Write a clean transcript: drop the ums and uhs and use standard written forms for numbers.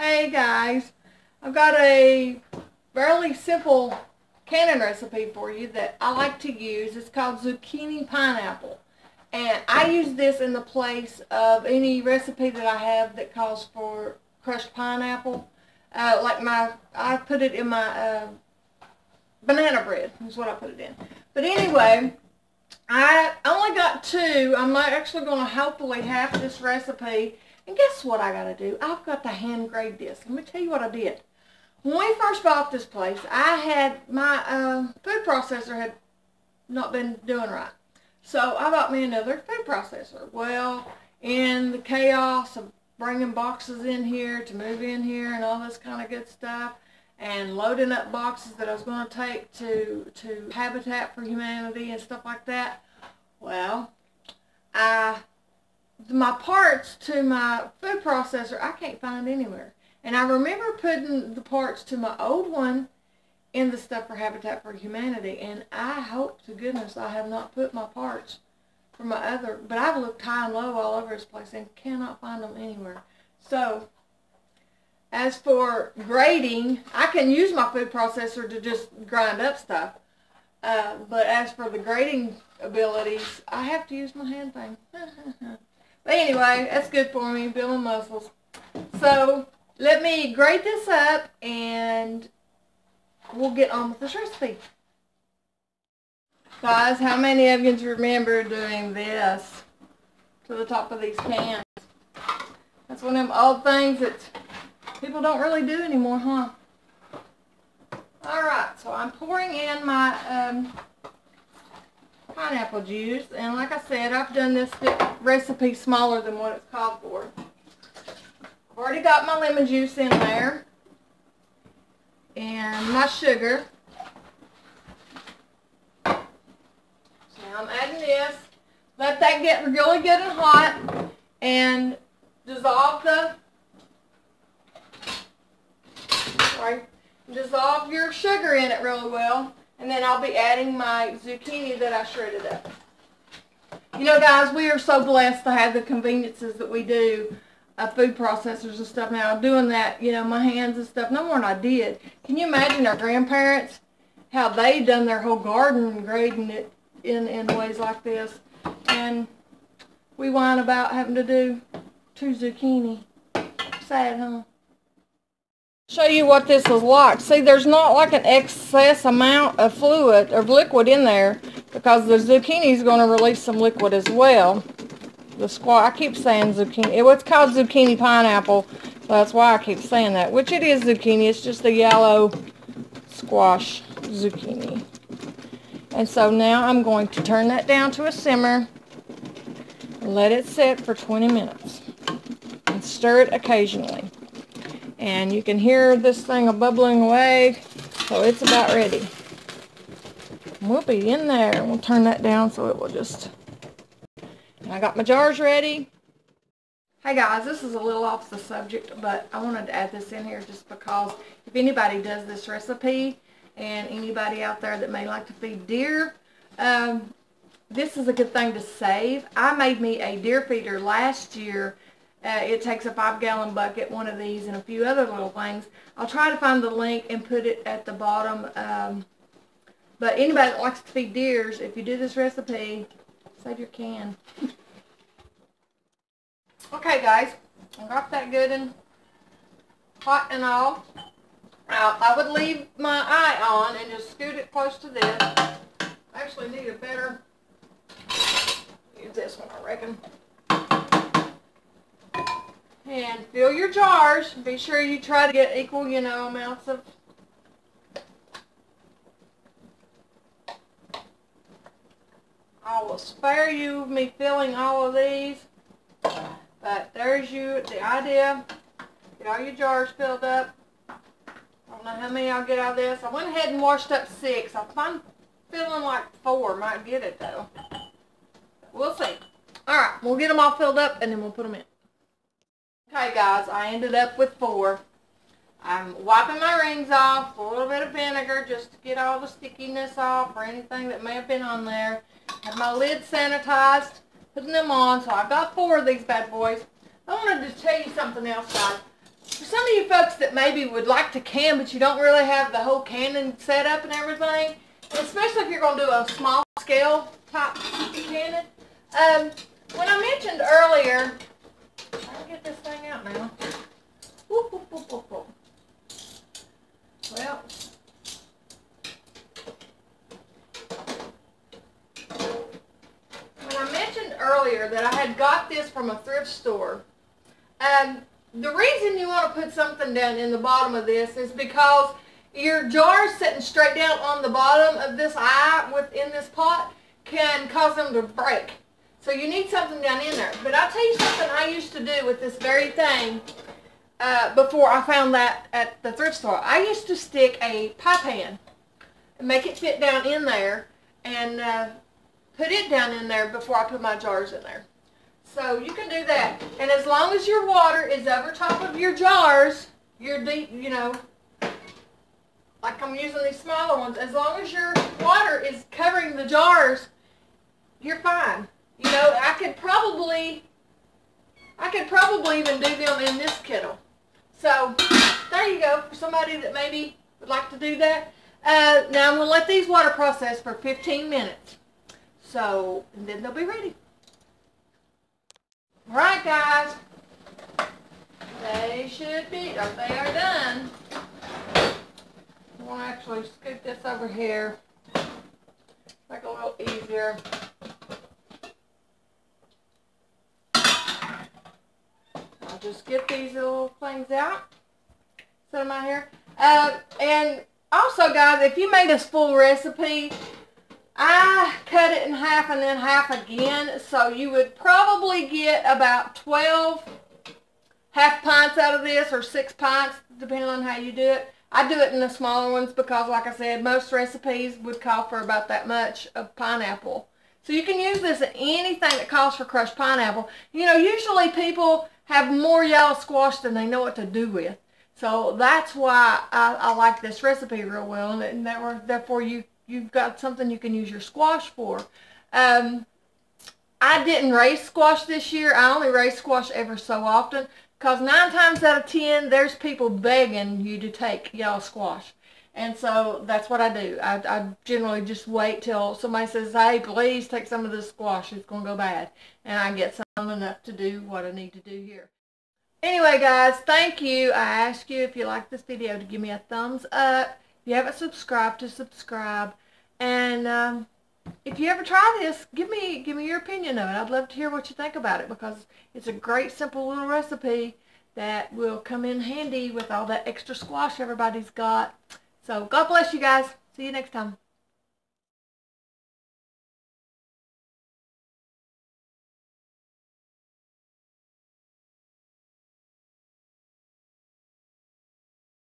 Hey guys, I've got a fairly simple canning recipe for you that I like to use. It's called Zucchini Pineapple. And I use this in the place of any recipe that I have that calls for crushed pineapple. I put it in my banana bread is what I put it in. But anyway, I only got two. I'm actually going to hopefully have this recipe. And guess what I got to do? I've got to hand grade this. Let me tell you what I did. When we first bought this place, I had my food processor had not been doing right. So I bought me another food processor. Well, in the chaos of bringing boxes in here to move in here and all this kind of good stuff, and loading up boxes that I was going to take to Habitat for Humanity and stuff like that, well, my parts to my food processor I can't find anywhere. And I remember putting the parts to my old one in the stuff for Habitat for Humanity, and I hope to goodness I have not put my parts for my other, but I've looked high and low all over this place and cannot find them anywhere. So as for grading, I can use my food processor to just grind up stuff, but as for the grading abilities, I have to use my hand thing. But anyway, that's good for me, building muscles. So let me grate this up and we'll get on with this recipe. Guys, how many of you remember doing this to the top of these cans? That's one of them old things that people don't really do anymore, huh? Alright, so I'm pouring in my pineapple juice, and like I said, I've done this recipe smaller than what it's called for. I've already got my lemon juice in there and my sugar. So now I'm adding this. Let that get really good and hot and dissolve your sugar in it really well. And then I'll be adding my zucchini that I shredded up. You know, guys, we are so blessed to have the conveniences that we do, food processors and stuff now. Doing that, you know, my hands and stuff, no more than I did. Can you imagine our grandparents, how they done their whole garden, grading it in ways like this? And we whine about having to do 2 zucchini. Sad, huh? Show you what this is like. See, there's not like an excess amount of fluid or liquid in there because the zucchini is going to release some liquid as well. The squash, I keep saying zucchini. It's called zucchini pineapple, so that's why I keep saying that. Which it is zucchini. It's just a yellow squash zucchini. And so now I'm going to turn that down to a simmer and let it sit for 20 minutes and stir it occasionally. And you can hear this thing bubbling away, so it's about ready. We'll be in there, and we'll turn that down so it will just... And I got my jars ready. Hey guys, this is a little off the subject, but I wanted to add this in here just because if anybody does this recipe, and anybody out there that may like to feed deer, this is a good thing to save. I made me a deer feeder last year. It takes a 5-gallon bucket, one of these, and a few other little things. I'll try to find the link and put it at the bottom. But anybody that likes to feed deers, if you do this recipe, save your can. Okay, guys, I got that good and hot and all. Now, I would leave my eye on and just scoot it close to this. I actually need a better, use this one, I reckon. And fill your jars. Be sure you try to get equal, you know, amounts of. I will spare you me filling all of these. But there's the idea. Get all your jars filled up. I don't know how many I'll get out of this. I went ahead and washed up 6. I'm feeling like 4 might get it though. We'll see. Alright, we'll get them all filled up and then we'll put them in. Okay guys, I ended up with 4. I'm wiping my rings off, a little bit of vinegar just to get all the stickiness off or anything that may have been on there. Have my lid sanitized, putting them on, so I've got 4 of these bad boys. I wanted to tell you something else, guys. For some of you you folks that maybe would like to can, but you don't really have the whole canning set up and everything, especially if you're going to do a small scale type canning. When I mentioned earlier, I'll get this thing out now. Whoop, whoop, whoop, whoop, whoop. Well, when I mentioned earlier that I had got this from a thrift store, the reason you want to put something down in the bottom of this is because your jar sitting straight down on the bottom of this eye within this pot can cause them to break. So you need something down in there. But I'll tell you something I used to do with this very thing before I found that at the thrift store. I used to stick a pie pan and make it fit down in there and put it down in there before I put my jars in there. So you can do that. And as long as your water is over top of your jars, your deep, you know, like I'm using these smaller ones, as long as your water is covering the jars, you're fine. You know, I could probably even do them in this kettle. So there you go, for somebody that maybe would like to do that. Now I'm going to let these water process for 15 minutes. So, and then they'll be ready. Alright guys, they should be, or they are done. I'm going to actually scoot this over here, make it a little easier. I'll just get these little things out, set them out here. And also guys, if you made this full recipe, I cut it in half and then half again, so you would probably get about 12 half pints out of this, or 6 pints, depending on how you do it. I do it in the smaller ones because, like I said, most recipes would call for about that much of pineapple. So you can use this in anything that calls for crushed pineapple. You know, usually people have more yellow squash than they know what to do with. So that's why I like this recipe real well, and therefore you've got something you can use your squash for. I didn't raise squash this year. I only raise squash ever so often, because 9 times out of 10, there's people begging you to take yellow squash. And so that's what I do. I generally just wait till somebody says, hey, please take some of this squash. It's going to go bad. And I get some enough to do what I need to do here. Anyway, guys, thank you. I ask you, if you like this video, to give me a thumbs up. If you haven't subscribed, to subscribe. And if you ever try this, give me your opinion of it. I'd love to hear what you think about it, because it's a great, simple little recipe that will come in handy with all that extra squash everybody's got. So God bless you guys. See you next time.